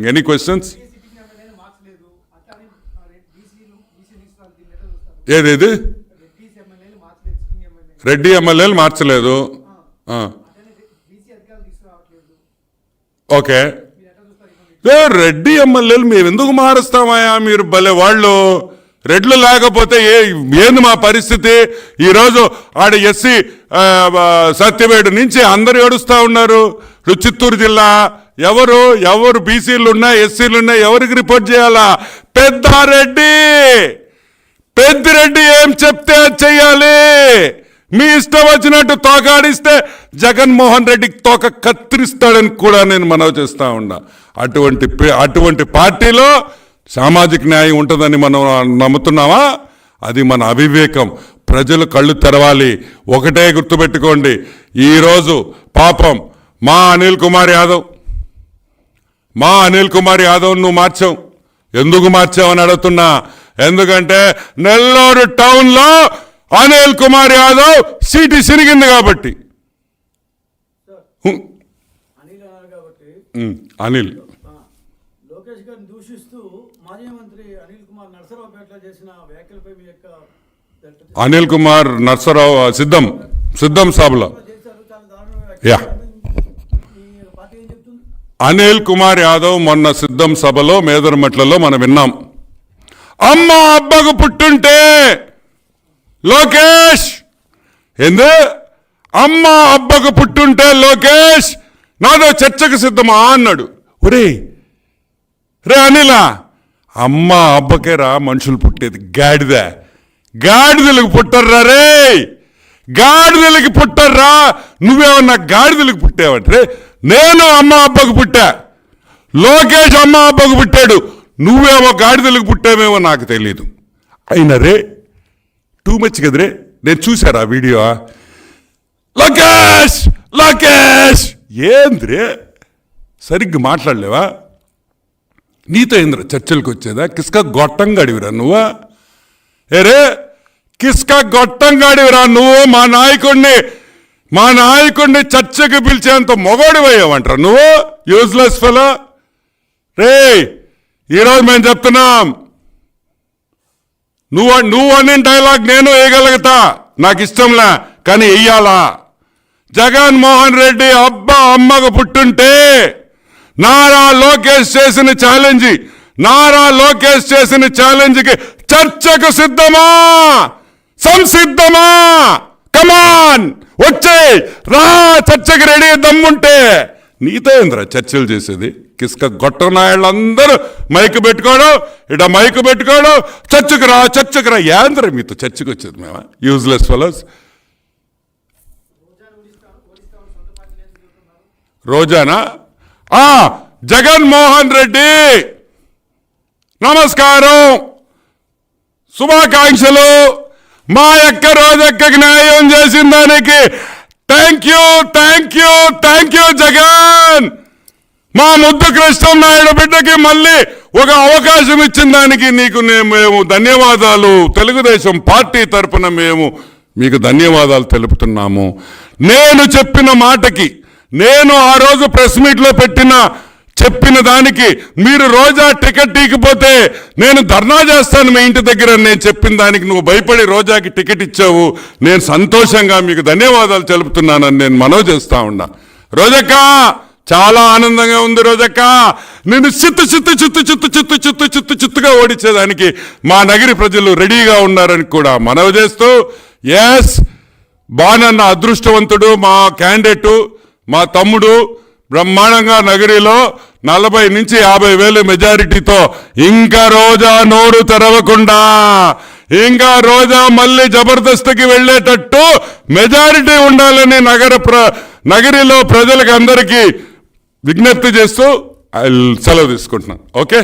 Any questions? ఏదేది రెడ్డి ఎమ్మెల్యేలు మార్చలేదు. ఓకే, రెడ్డి ఎమ్మెల్యేలు మేము ఎందుకు మారుస్తామయ్యా, మీరు భలే వాళ్ళు. రెడ్లు లేకపోతే ఏంది మా పరిస్థితి? ఈరోజు ఆడ ఎస్సీ సత్యవేడు నుంచి అందరు ఏడుస్తూ ఉన్నారు. చిత్తూరు జిల్లా ఎవరు బీసీలు ఉన్నా ఎస్సీలు ఉన్నా ఎవరికి రిపోర్ట్ చేయాలా? పెద్దిరెడ్డి ఏం చెప్తే చెయ్యాలి. మీ ఇష్టం వచ్చినట్టు తోకాడిస్తే జగన్మోహన్ రెడ్డికి తోక కత్తిరిస్తాడని కూడా నేను మనవి చేస్తా ఉన్నా. అటువంటి పార్టీలో సామాజిక న్యాయం ఉంటుందని మనం నమ్ముతున్నావా? అది మన అవివేకం. ప్రజలు కళ్ళు తెరవాలి. ఒకటే గుర్తుపెట్టుకోండి, ఈరోజు పాపం మా అనిల్ కుమార్ యాదవ్ నువ్వు మార్చావు. ఎందుకు మార్చావని అడుగుతున్నా. ఎందుకంటే నెల్లూరు టౌన్లో అనిల్ కుమార్ యాదవ్ సీటు సిరిగింది కాబట్టి. అనిల్ లోకేష్ గారిని దూషిస్తూ మాజీ మంత్రి అనిల్ కుమార్ నర్సరావుపేటలో చేసిన వ్యాఖ్యలపై మీ యొక్క అనిల్ కుమార్ నర్సరావు సిద్ధం సభలో అనిల్ కుమార్ యాదవ్ మొన్న సిద్ధం సభలో మేదరమెట్లలో మనం విన్నాం. అమ్మ అబ్బకు పుట్టుంటే లోకేష్ అమ్మ అబ్బకు పుట్టుంటే లోకేష్ నాదో చర్చకు సిద్ధమా అన్నాడు. రే అనిలా, అమ్మ అబ్బకే రా మనుషులు పుట్టేది. గాడిదలకు పుట్టర్రా. గాడిదలకి పుట్టర్రా. నువ్వేమన్నా గాడిదలకు పుట్టావంటే నేను అమ్మ అబ్బకు పుట్టా, లోకేష్ అమ్మ అబ్బకు పుట్టాడు. నువ్వేమో గాడిదలకు పుట్టావేమో నాకు తెలీదు. అయినా టూ మచ్ కదరే. నేను చూశారా వీడియో? లోకేష్ ఏంద్రే సరిగ్గా మాట్లాడలేవా? నీతో ఏంద్ర చర్చలకు వచ్చేదా? కిస్కా గొట్టంగా అడివిరా నువ్వా? కిస్కా గొట్టంగా అడివిరా నువ్వు? మా నాయకుడిని చర్చకు పిలిచేంత మొగోడివయ్యావంటారా నువ్వు? Useless fellow. ఈరోజు మేము చెప్తున్నాం, నువ్వు అనే డైలాగ్ నేను వేయగలుగుతా, నాకు ఇష్టంలే, కానీ వెయ్యాలా? జగన్మోహన్ రెడ్డి అమ్మకు పుట్టుంటే నారా లోకేష్ చేసిన ఛాలెంజ్కి చర్చకు సిద్ధమా? సంసిద్ధమా? కమాన్ వచ్చే రా, చర్చకి రెడీ దమ్ముంటే. నీతో ఏంద్రా చర్చలు చేసేది? కిస్క గొట్టనాయాళ్ళందరూ మైకు పెట్టుకోవడం, మైకు పెట్టుకోవడం, చర్చకు రా. ఏంద్ర మీతో చర్చకు వచ్చేది మేమా? Useless fellows. రోజానా? జగన్మోహన్ రెడ్డి నమస్కారం, శుభాకాంక్షలు. మా యొక్క రోజక్కకి న్యాయం చేసిన దానికి థ్యాంక్ యూ జగన్. మా ముద్దు కృష్ణనాయుడు బిడ్డకి మళ్ళీ ఒక అవకాశం ఇచ్చిన దానికి నీకు మేము ధన్యవాదాలు. తెలుగుదేశం పార్టీ తరఫున మేము మీకు ధన్యవాదాలు తెలుపుతున్నాము. నేను చెప్పిన మాటకి, నేను ఆ రోజు ప్రెస్ మీట్లో చెప్పిన దానికి మీరు రోజా టికెట్ ఇకపోతే నేను ధర్నా చేస్తాను మీ ఇంటి దగ్గర నేను చెప్పిన దానికి నువ్వు భయపడి రోజాకి టికెట్ ఇచ్చావు. నేను సంతోషంగా మీకు ధన్యవాదాలు తెలుపుతున్నానని నేను మనవి చేస్తా ఉన్నా. రోజక్క చాలా ఆనందంగా ఉంది. రోజక్క నేను చిత్తుగా ఓడించేదానికి మా నగరి ప్రజలు రెడీగా ఉన్నారని కూడా మనవి చేస్తూ, ఎస్ బానన్న అదృష్టవంతుడు, మా క్యాండిడేటు, మా తమ్ముడు బ్రహ్మాండంగా నగరిలో 40 నుంచి 50,000 మెజారిటీతో ఇంకా రోజా నోరు తెరవకుండా, ఇంకా రోజా మళ్ళీ జబర్దస్త్కి వెళ్ళేటట్టు మెజారిటీ ఉండాలని నగరిలో ప్రజలకు అందరికీ విజ్ఞప్తి చేస్తూ సెలవు తీసుకుంటున్నాను. ఓకే.